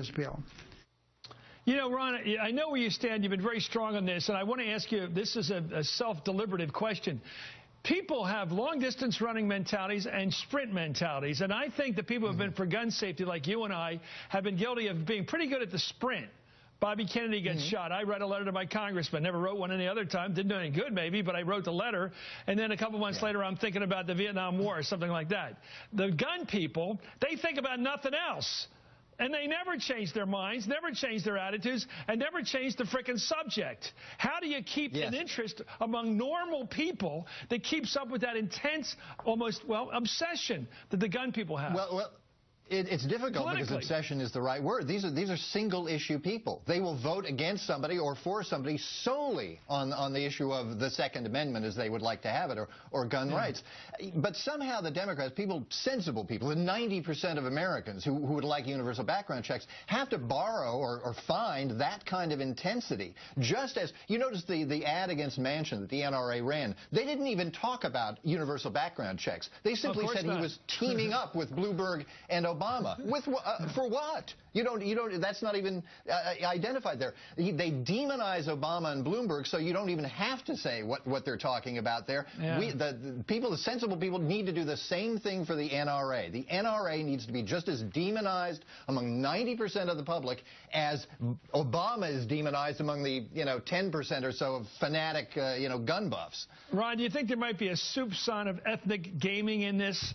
this bill. You know, Ron, I know where you stand. You've been very strong on this, and I want to ask you, this is a self-deliberative question. People have long-distance running mentalities and sprint mentalities, and I think the people who have been for gun safety, like you and I, have been guilty of being pretty good at the sprint. Bobby Kennedy gets shot. I read a letter to my congressman. Never wrote one any other time. Didn't do any good, maybe, but I wrote the letter. And then a couple months later, I'm thinking about the Vietnam War or something like that. The gun people, they think about nothing else. And they never change their minds, never change their attitudes, and never change the frickin' subject. How do you keep an interest among normal people that keeps up with that intense, almost, well, obsession that the gun people have? Well, it's difficult because obsession is the right word. These are single-issue people. They will vote against somebody or for somebody solely on the issue of the Second Amendment, as they would like to have it, or gun rights. But somehow the Democrats, sensible people, the 90% of Americans who would like universal background checks, have to borrow or find that kind of intensity. Just as you notice the ad against Manchin that the NRA ran, they didn't even talk about universal background checks. They simply said he was teaming up with Bloomberg and Obama. For what? That's not even identified there. They demonize Obama and Bloomberg, so you don't even have to say what they're talking about there. The sensible people need to do the same thing for the NRA. The NRA needs to be just as demonized among 90% of the public as Obama is demonized among the 10% or so of fanatic gun buffs. Ron, do you think there might be a soupçon of ethnic gaming in this?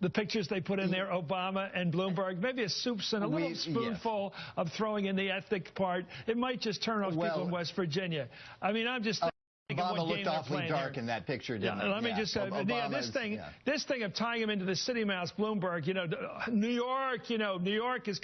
The pictures they put in there, Obama and Bloomberg, maybe a soupçon, a little spoonful of throwing in the ethnic part. It might just turn off people in West Virginia. I mean, I'm just thinking Obama what game looked awfully dark in that picture, didn't he? Let me just say, this thing of tying him into the city mouse, Bloomberg, New York, New York is